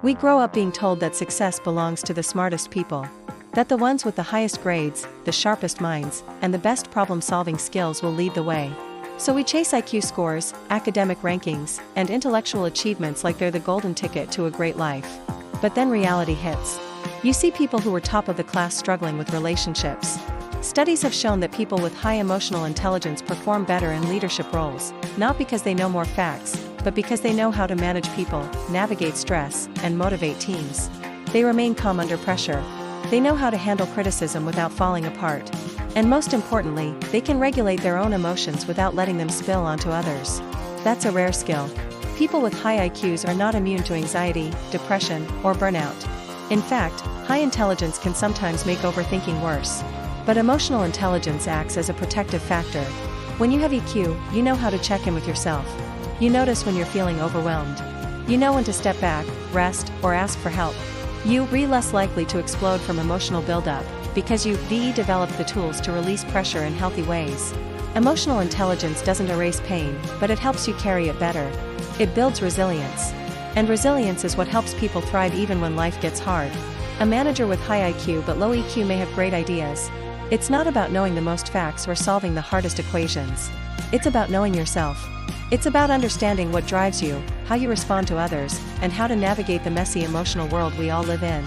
We grow up being told that success belongs to the smartest people. That the ones with the highest grades, the sharpest minds, and the best problem-solving skills will lead the way. So we chase IQ scores, academic rankings, and intellectual achievements like they're the golden ticket to a great life. But then reality hits. You see people who were top of the class struggling with relationships. Studies have shown that people with high emotional intelligence perform better in leadership roles, not because they know more facts, but because they know how to manage people, navigate stress, and motivate teams. They remain calm under pressure. They know how to handle criticism without falling apart. And most importantly, they can regulate their own emotions without letting them spill onto others. That's a rare skill. People with high IQs are not immune to anxiety, depression, or burnout. In fact, high intelligence can sometimes make overthinking worse. But emotional intelligence acts as a protective factor. When you have EQ, you know how to check in with yourself. You notice when you're feeling overwhelmed. You know when to step back, rest, or ask for help. You're less likely to explode from emotional buildup, because you've developed the tools to release pressure in healthy ways. Emotional intelligence doesn't erase pain, but it helps you carry it better. It builds resilience. And resilience is what helps people thrive even when life gets hard. A manager with high IQ but low EQ may have great ideas. It's not about knowing the most facts or solving the hardest equations. It's about knowing yourself. It's about understanding what drives you, how you respond to others, and how to navigate the messy emotional world we all live in.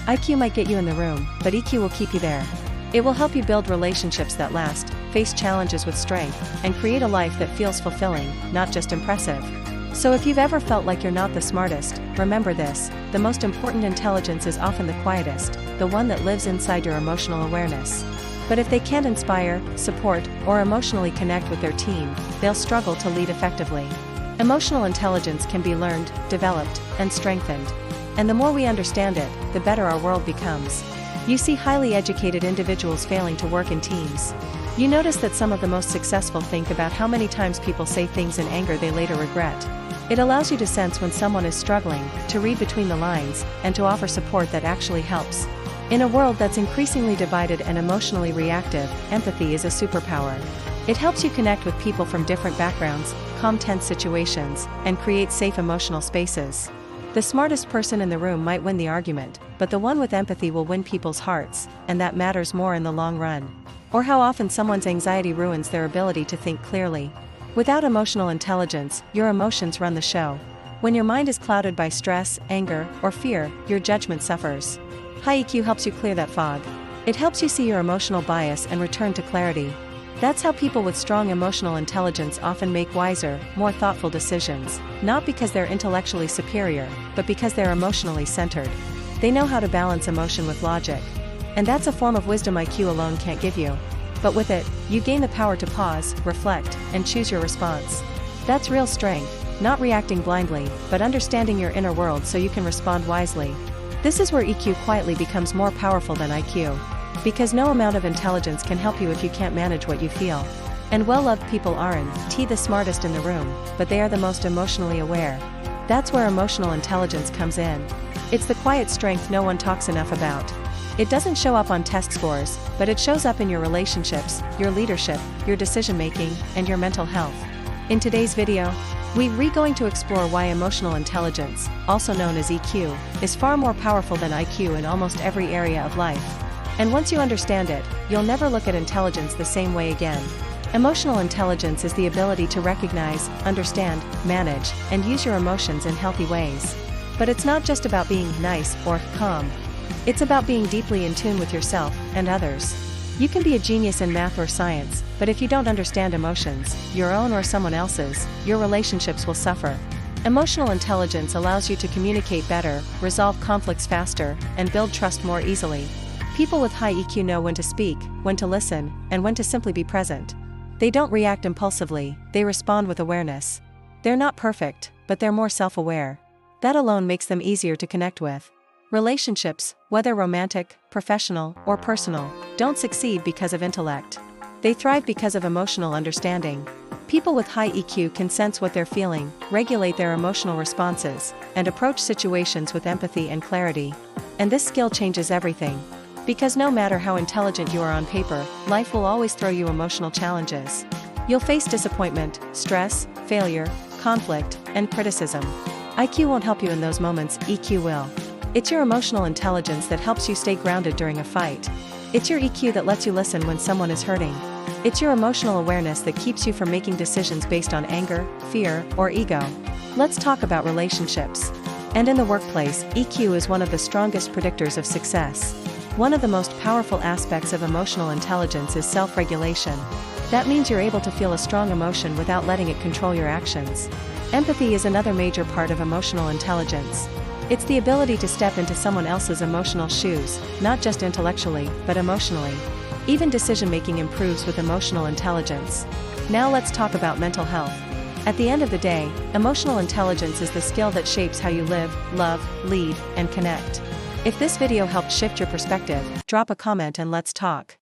IQ might get you in the room, but EQ will keep you there. It will help you build relationships that last, face challenges with strength, and create a life that feels fulfilling, not just impressive. So if you've ever felt like you're not the smartest, remember this: the most important intelligence is often the quietest, the one that lives inside your emotional awareness. But if they can't inspire, support, or emotionally connect with their team, they'll struggle to lead effectively. Emotional intelligence can be learned, developed, and strengthened. And the more we understand it, the better our world becomes. You see highly educated individuals failing to work in teams. You notice that some of the most successful think about how many times people say things in anger they later regret. It allows you to sense when someone is struggling, to read between the lines, and to offer support that actually helps. In a world that's increasingly divided and emotionally reactive, empathy is a superpower. It helps you connect with people from different backgrounds, calm tense situations, and create safe emotional spaces. The smartest person in the room might win the argument, but the one with empathy will win people's hearts, and that matters more in the long run. Or how often someone's anxiety ruins their ability to think clearly. Without emotional intelligence, your emotions run the show. When your mind is clouded by stress, anger, or fear, your judgment suffers. High EQ helps you clear that fog. It helps you see your emotional bias and return to clarity. That's how people with strong emotional intelligence often make wiser, more thoughtful decisions, not because they're intellectually superior, but because they're emotionally centered. They know how to balance emotion with logic. And that's a form of wisdom IQ alone can't give you. But with it, you gain the power to pause, reflect, and choose your response. That's real strength, not reacting blindly, but understanding your inner world so you can respond wisely. This is where EQ quietly becomes more powerful than IQ. Because no amount of intelligence can help you if you can't manage what you feel. And well-loved people aren't the smartest in the room, but they are the most emotionally aware. That's where emotional intelligence comes in. It's the quiet strength no one talks enough about. It doesn't show up on test scores, but it shows up in your relationships, your leadership, your decision-making, and your mental health. In today's video, we're going to explore why emotional intelligence, also known as EQ, is far more powerful than IQ in almost every area of life. And once you understand it, you'll never look at intelligence the same way again. Emotional intelligence is the ability to recognize, understand, manage, and use your emotions in healthy ways. But it's not just about being nice or calm. It's about being deeply in tune with yourself and others. You can be a genius in math or science, but if you don't understand emotions, your own or someone else's, your relationships will suffer. Emotional intelligence allows you to communicate better, resolve conflicts faster, and build trust more easily. People with high EQ know when to speak, when to listen, and when to simply be present. They don't react impulsively, they respond with awareness. They're not perfect, but they're more self-aware. That alone makes them easier to connect with. Relationships, whether romantic, professional, or personal, don't succeed because of intellect. They thrive because of emotional understanding. People with high EQ can sense what they're feeling, regulate their emotional responses, and approach situations with empathy and clarity. And this skill changes everything. Because no matter how intelligent you are on paper, life will always throw you emotional challenges. You'll face disappointment, stress, failure, conflict, and criticism. IQ won't help you in those moments, EQ will. It's your emotional intelligence that helps you stay grounded during a fight. It's your EQ that lets you listen when someone is hurting. It's your emotional awareness that keeps you from making decisions based on anger, fear, or ego. Let's talk about relationships. And in the workplace, EQ is one of the strongest predictors of success. One of the most powerful aspects of emotional intelligence is self-regulation. That means you're able to feel a strong emotion without letting it control your actions. Empathy is another major part of emotional intelligence. It's the ability to step into someone else's emotional shoes, not just intellectually, but emotionally. Even decision-making improves with emotional intelligence. Now let's talk about mental health. At the end of the day, emotional intelligence is the skill that shapes how you live, love, lead, and connect. If this video helped shift your perspective, drop a comment and let's talk.